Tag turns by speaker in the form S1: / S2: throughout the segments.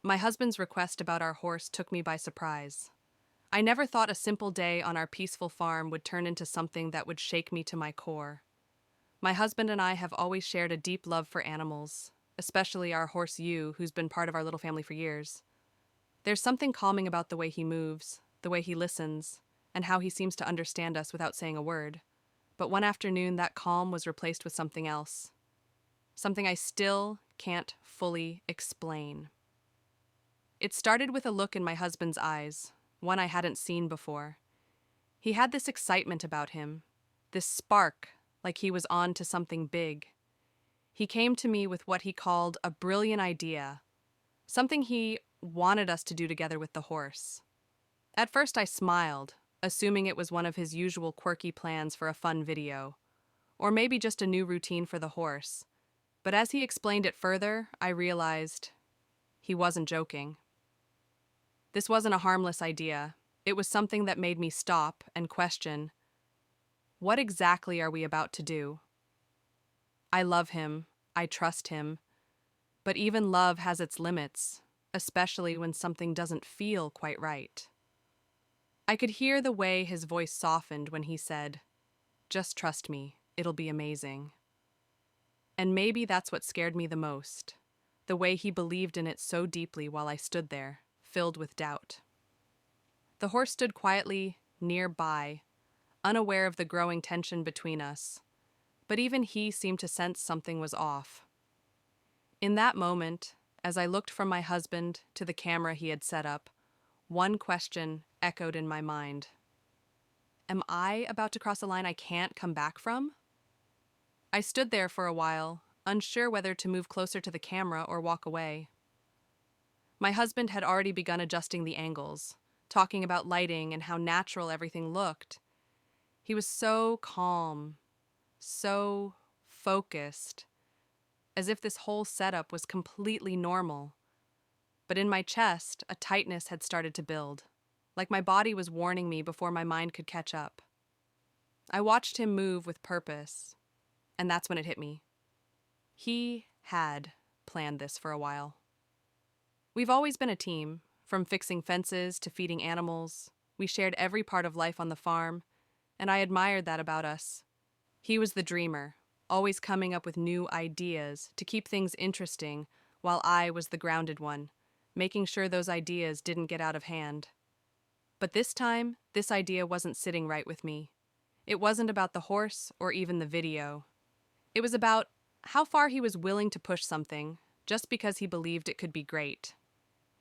S1: My husband's request about our horse took me by surprise. I never thought a simple day on our peaceful farm would turn into something that would shake me to my core. My husband and I have always shared a deep love for animals, especially our horse Yu, who's been part of our little family for years. There's something calming about the way he moves, the way he listens, and how he seems to understand us without saying a word. But one afternoon, that calm was replaced with something else. Something I still can't fully explain. It started with a look in my husband's eyes, one I hadn't seen before. He had this excitement about him, this spark, like he was on to something big. He came to me with what he called a brilliant idea, something he wanted us to do together with the horse. At first I smiled, assuming it was one of his usual quirky plans for a fun video, or maybe just a new routine for the horse. But as he explained it further, I realized he wasn't joking. This wasn't a harmless idea. It was something that made me stop and question, what exactly are we about to do? I love him, I trust him, but even love has its limits, especially when something doesn't feel quite right. I could hear the way his voice softened when he said, "Just trust me, it'll be amazing." And maybe that's what scared me the most, the way he believed in it so deeply while I stood there, filled with doubt. The horse stood quietly nearby, unaware of the growing tension between us, but even he seemed to sense something was off. In that moment, as I looked from my husband to the camera he had set up, one question echoed in my mind. Am I about to cross a line I can't come back from? I stood there for a while, unsure whether to move closer to the camera or walk away. My husband had already begun adjusting the angles, talking about lighting and how natural everything looked. He was so calm, so focused, as if this whole setup was completely normal. But in my chest, a tightness had started to build, like my body was warning me before my mind could catch up. I watched him move with purpose, and that's when it hit me. He had planned this for a while. We've always been a team, from fixing fences to feeding animals. We shared every part of life on the farm, and I admired that about us. He was the dreamer, always coming up with new ideas to keep things interesting, while I was the grounded one, making sure those ideas didn't get out of hand. But this time, this idea wasn't sitting right with me. It wasn't about the horse or even the video. It was about how far he was willing to push something just because he believed it could be great.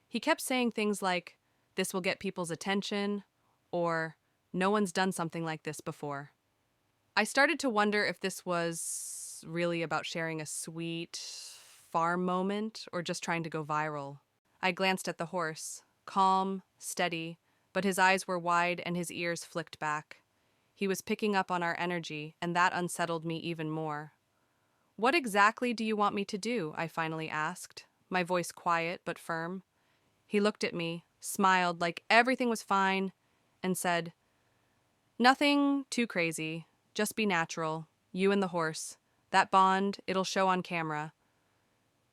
S1: He kept saying things like, "This will get people's attention," or "No one's done something like this before." I started to wonder if this was really about sharing a sweet farm moment or just trying to go viral. I glanced at the horse, calm, steady, but his eyes were wide and his ears flicked back. He was picking up on our energy, and that unsettled me even more. "What exactly do you want me to do?" I finally asked, my voice quiet but firm. He looked at me, smiled like everything was fine, and said, "Nothing too crazy. Just be natural. You and the horse. That bond, it'll show on camera."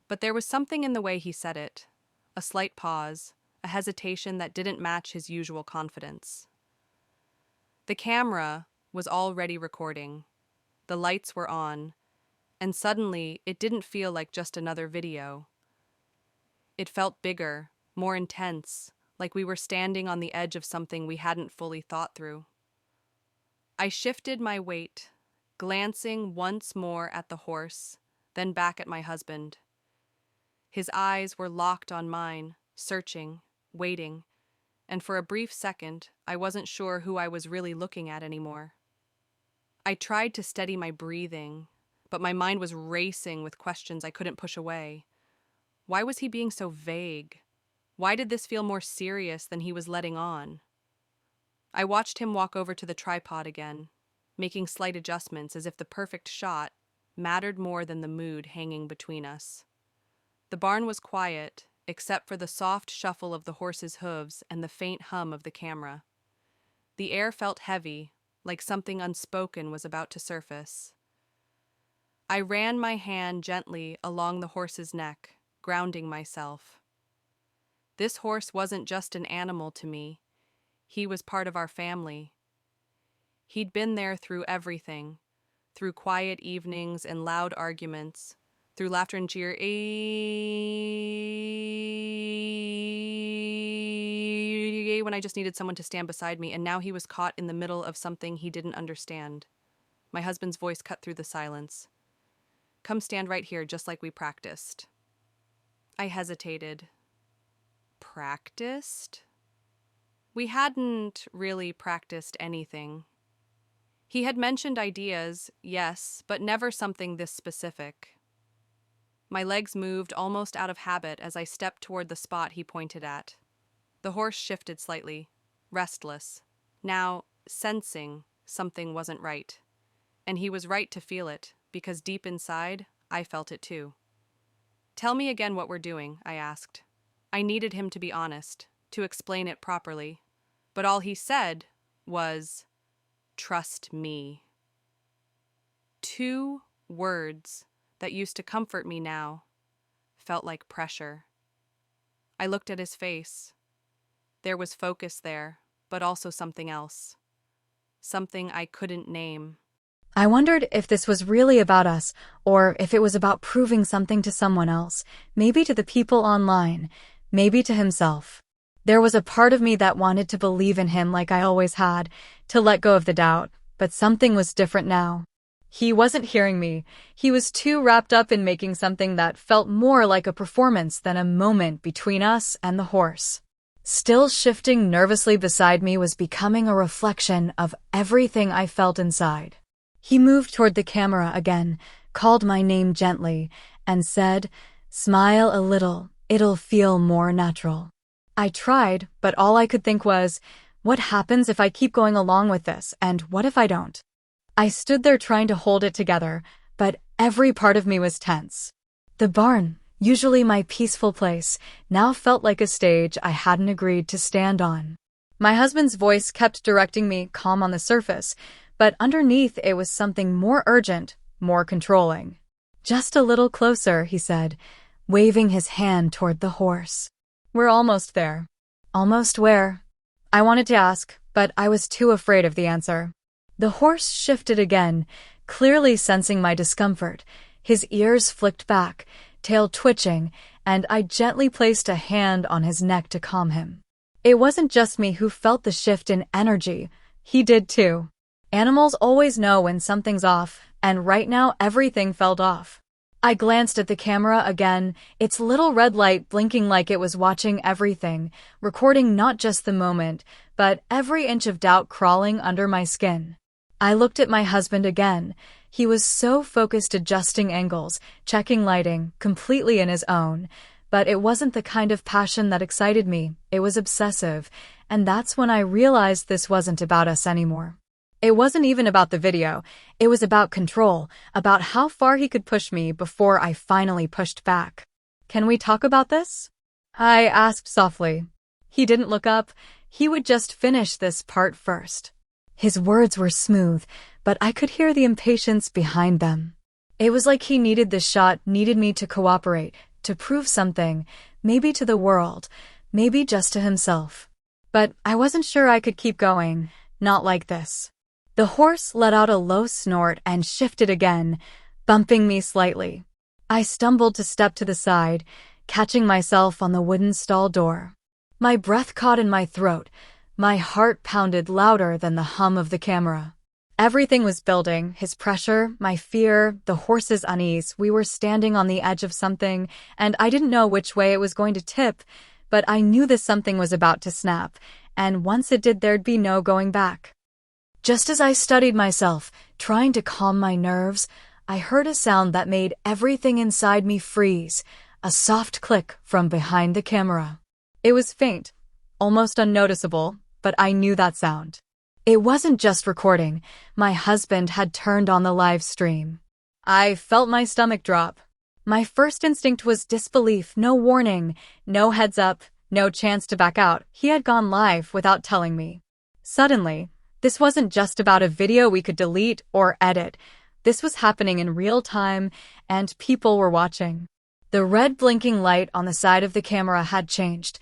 S1: But there was something in the way he said it. A slight pause, a hesitation that didn't match his usual confidence. The camera was already recording. The lights were on, and suddenly it didn't feel like just another video. It felt bigger, more intense, like we were standing on the edge of something we hadn't fully thought through. I shifted my weight, glancing once more at the horse, then back at my husband. His eyes were locked on mine, searching, waiting, and for a brief second, I wasn't sure who I was really looking at anymore. I tried to steady my breathing, but my mind was racing with questions I couldn't push away. Why was he being so vague? Why did this feel more serious than he was letting on? I watched him walk over to the tripod again, making slight adjustments as if the perfect shot mattered more than the mood hanging between us. The barn was quiet, except for the soft shuffle of the horse's hooves and the faint hum of the camera. The air felt heavy, like something unspoken was about to surface. I ran my hand gently along the horse's neck, grounding myself. This horse wasn't just an animal to me. He was part of our family. He'd been there through everything, through quiet evenings and loud arguments, through laughter and cheer when I just needed someone to stand beside me, and now he was caught in the middle of something he didn't understand. My husband's voice cut through the silence. Come stand right here, just like we practiced. I hesitated. Practiced? We hadn't really practiced anything. He had mentioned ideas, yes, but never something this specific. My legs moved almost out of habit as I stepped toward the spot he pointed at. The horse shifted slightly, restless, now sensing something wasn't right. And he was right to feel it, because deep inside, I felt it too. Tell me again what we're doing, I asked. I needed him to be honest, to explain it properly. But all he said was, trust me. 2 words that used to comfort me now felt like pressure. I looked at his face. There was focus there, but also something else. Something I couldn't name.
S2: I wondered if this was really about us, or if it was about proving something to someone else, maybe to the people online, maybe to himself. There was a part of me that wanted to believe in him like I always had, to let go of the doubt, but something was different now. He wasn't hearing me. He was too wrapped up in making something that felt more like a performance than a moment between us and the horse. Still shifting nervously beside me was becoming a reflection of everything I felt inside. He moved toward the camera again, called my name gently, and said, "Smile a little, it'll feel more natural." I tried, but all I could think was, what happens if I keep going along with this, and what if I don't? I stood there trying to hold it together, but every part of me was tense. The barn, usually my peaceful place, now felt like a stage I hadn't agreed to stand on. My husband's voice kept directing me, calm on the surface, but underneath it was something more urgent, more controlling. "Just a little closer," he said, waving his hand toward the horse. "We're almost there." "Almost where?" I wanted to ask, but I was too afraid of the answer. The horse shifted again, clearly sensing my discomfort. His ears flicked back, tail twitching, and I gently placed a hand on his neck to calm him. It wasn't just me who felt the shift in energy. He did too. Animals always know when something's off, and right now everything felt off. I glanced at the camera again, its little red light blinking like it was watching everything, recording not just the moment, but every inch of doubt crawling under my skin. I looked at my husband again. He was so focused adjusting angles, checking lighting, completely in his own. But it wasn't the kind of passion that excited me. It was obsessive, and that's when I realized this wasn't about us anymore. It wasn't even about the video. It was about control, about how far he could push me before I finally pushed back. "Can we talk about this?" I asked softly. He didn't look up. He would just finish this part first. His words were smooth, but I could hear the impatience behind them. It was like he needed this shot, needed me to cooperate, to prove something, maybe to the world, maybe just to himself. But I wasn't sure I could keep going, not like this. The horse let out a low snort and shifted again, bumping me slightly. I stumbled to step to the side, catching myself on the wooden stall door. My breath caught in my throat. My heart pounded louder than the hum of the camera. Everything was building, his pressure, my fear, the horse's unease. We were standing on the edge of something, and I didn't know which way it was going to tip, but I knew this something was about to snap, and once it did, there'd be no going back. Just as I studied myself, trying to calm my nerves, I heard a sound that made everything inside me freeze, a soft click from behind the camera. It was faint, almost unnoticeable, but I knew that sound. It wasn't just recording. My husband had turned on the live stream. I felt my stomach drop. My first instinct was disbelief, no warning, no heads up, no chance to back out. He had gone live without telling me. Suddenly, this wasn't just about a video we could delete or edit. This was happening in real time, and people were watching. The red blinking light on the side of the camera had changed.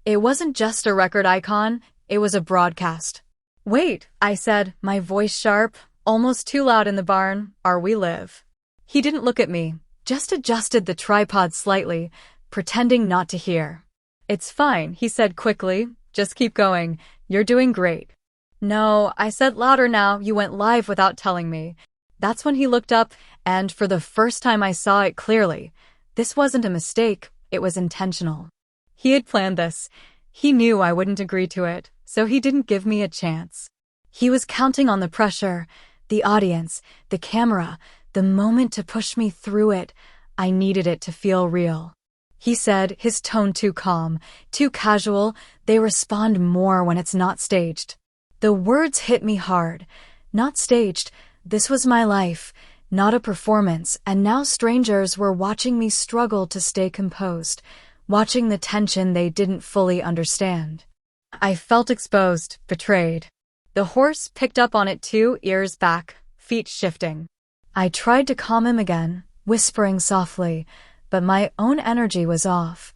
S2: It wasn't just a record icon, it was a broadcast. "Wait," I said, my voice sharp, almost too loud in the barn. "Are we live?" He didn't look at me, just adjusted the tripod slightly, pretending not to hear. "It's fine," he said quickly. "Just keep going. You're doing great." "No," I said louder now. "You went live without telling me." That's when he looked up, and for the first time I saw it clearly. This wasn't a mistake, it was intentional. He had planned this. He knew I wouldn't agree to it, so he didn't give me a chance. He was counting on the pressure, the audience, the camera, the moment to push me through it. I needed it to feel real. He said, his tone too calm, too casual. "They respond more when it's not staged." The words hit me hard. Not staged. This was my life, not a performance, and now strangers were watching me struggle to stay composed, watching the tension they didn't fully understand. I felt exposed, betrayed. The horse picked up on it too, ears back, feet shifting. I tried to calm him again, whispering softly, but my own energy was off.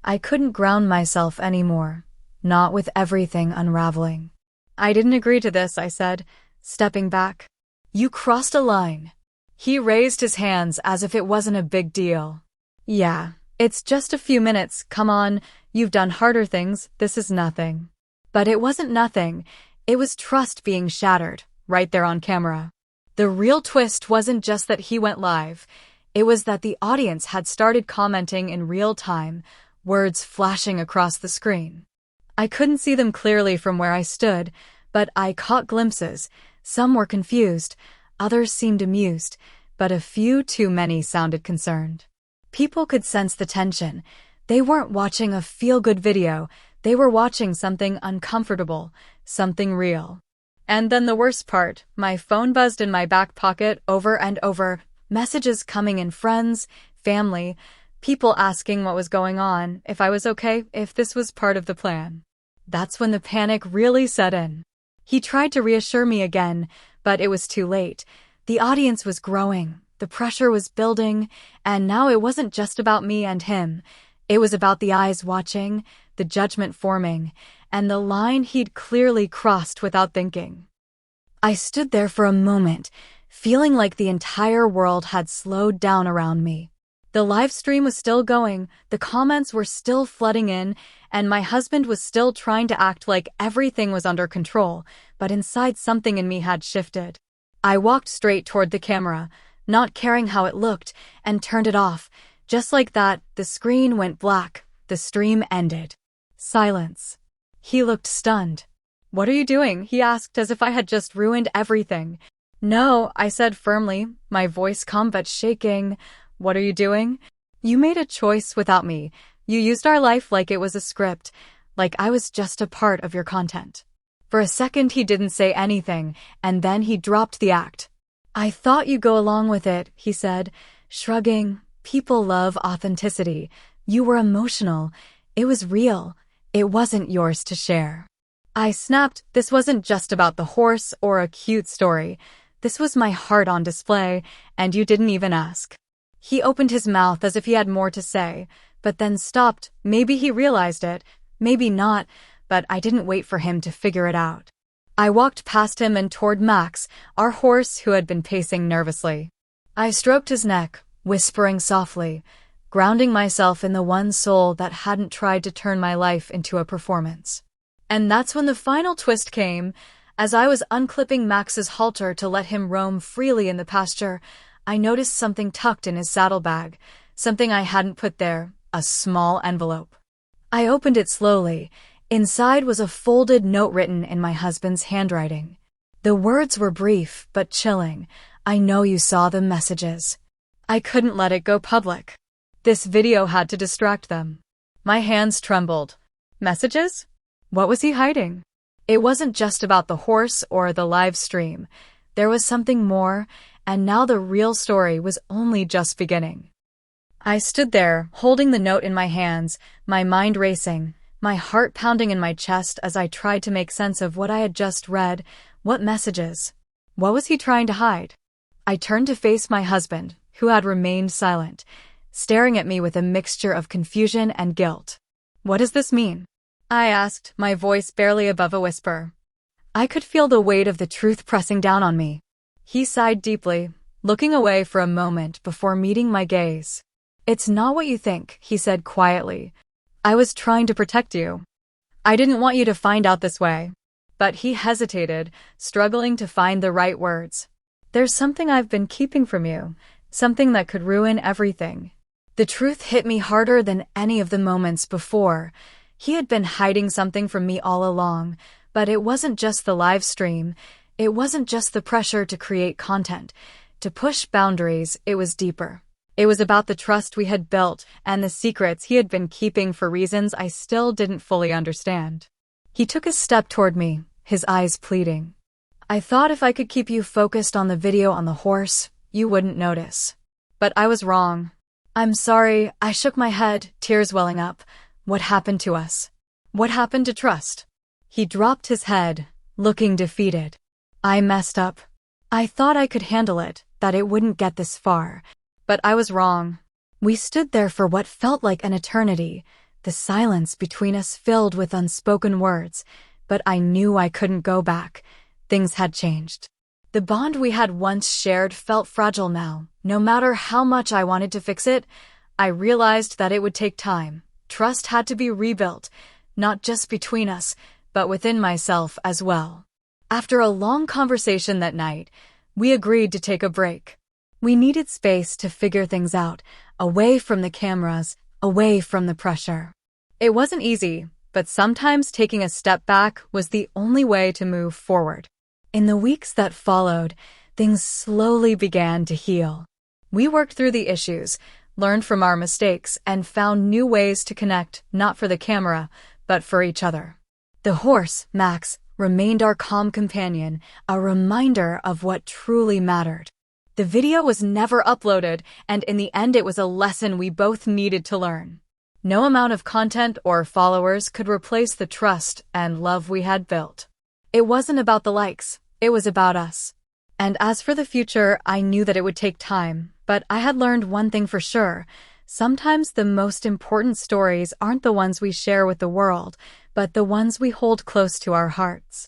S2: I couldn't ground myself anymore, not with everything unraveling. "I didn't agree to this," I said, stepping back. "You crossed a line." He raised his hands as if it wasn't a big deal. "Yeah, it's just a few minutes, come on, you've done harder things, this is nothing." But it wasn't nothing, it was trust being shattered, right there on camera. The real twist wasn't just that he went live, it was that the audience had started commenting in real time, words flashing across the screen. I couldn't see them clearly from where I stood, but I caught glimpses. Some were confused, others seemed amused, but a few too many sounded concerned. People could sense the tension. They weren't watching a feel-good video, they were watching something uncomfortable, something real. And then the worst part, my phone buzzed in my back pocket over and over, messages coming in, friends, family, people asking what was going on, if I was okay, if this was part of the plan. That's when the panic really set in. He tried to reassure me again, but it was too late. The audience was growing, the pressure was building, and now it wasn't just about me and him. It was about the eyes watching, the judgment forming, and the line he'd clearly crossed without thinking. I stood there for a moment, feeling like the entire world had slowed down around me. The live stream was still going, the comments were still flooding in, and my husband was still trying to act like everything was under control, but inside something in me had shifted. I walked straight toward the camera, not caring how it looked, and turned it off. Just like that, the screen went black, the stream ended. Silence. He looked stunned. "What are you doing?" he asked as if I had just ruined everything. "No," I said firmly, my voice calm but shaking. "What are you doing? You made a choice without me. You used our life like it was a script, like I was just a part of your content." For a second he didn't say anything, and then he dropped the act. "I thought you'd go along with it," he said, shrugging. "People love authenticity. You were emotional. It was real. It wasn't yours to share." I snapped. This wasn't just about the horse or a cute story. This was my heart on display, and you didn't even ask. He opened his mouth as if he had more to say, but then stopped. Maybe he realized it, maybe not, but I didn't wait for him to figure it out. I walked past him and toward Max, our horse who had been pacing nervously. I stroked his neck, whispering softly, grounding myself in the one soul that hadn't tried to turn my life into a performance. And that's when the final twist came. As I was unclipping Max's halter to let him roam freely in the pasture, I noticed something tucked in his saddlebag, something I hadn't put there, a small envelope. I opened it slowly. Inside was a folded note written in my husband's handwriting. The words were brief but chilling. "I know you saw the messages." I couldn't let it go public. This video had to distract them. My hands trembled. Messages? What was he hiding? It wasn't just about the horse or the live stream. There was something more, and now the real story was only just beginning. I stood there, holding the note in my hands, my mind racing, my heart pounding in my chest as I tried to make sense of what I had just read. What messages? What was he trying to hide? I turned to face my husband, who had remained silent. staring at me with a mixture of confusion and guilt. "What does this mean?" I asked, my voice barely above a whisper. I could feel the weight of the truth pressing down on me. He sighed deeply, looking away for a moment before meeting my gaze. "It's not what you think," he said quietly. "I was trying to protect you. I didn't want you to find out this way." But he hesitated, struggling to find the right words. "There's something I've been keeping from you, something that could ruin everything." The truth hit me harder than any of the moments before. He had been hiding something from me all along, but it wasn't just the live stream. It wasn't just the pressure to create content, to push boundaries. It was deeper. It was about the trust we had built and the secrets he had been keeping for reasons I still didn't fully understand. He took a step toward me, his eyes pleading. "I thought if I could keep you focused on the video on the horse, you wouldn't notice. But I was wrong." "I'm sorry," I shook my head, tears welling up. "What happened to us? What happened to trust?" He dropped his head, looking defeated. "I messed up. I thought I could handle it, that it wouldn't get this far. But I was wrong." We stood there for what felt like an eternity, the silence between us filled with unspoken words, but I knew I couldn't go back. Things had changed. The bond we had once shared felt fragile now. No matter how much I wanted to fix it, I realized that it would take time. Trust had to be rebuilt, not just between us, but within myself as well. After a long conversation that night, we agreed to take a break. We needed space to figure things out, away from the cameras, away from the pressure. It wasn't easy, but sometimes taking a step back was the only way to move forward. In the weeks that followed, things slowly began to heal. We worked through the issues, learned from our mistakes, and found new ways to connect, not for the camera, but for each other. The horse, Max, remained our calm companion, a reminder of what truly mattered. The video was never uploaded, and in the end it was a lesson we both needed to learn. No amount of content or followers could replace the trust and love we had built. It wasn't about the likes, it was about us. And as for the future, I knew that it would take time, but I had learned one thing for sure. Sometimes the most important stories aren't the ones we share with the world, but the ones we hold close to our hearts.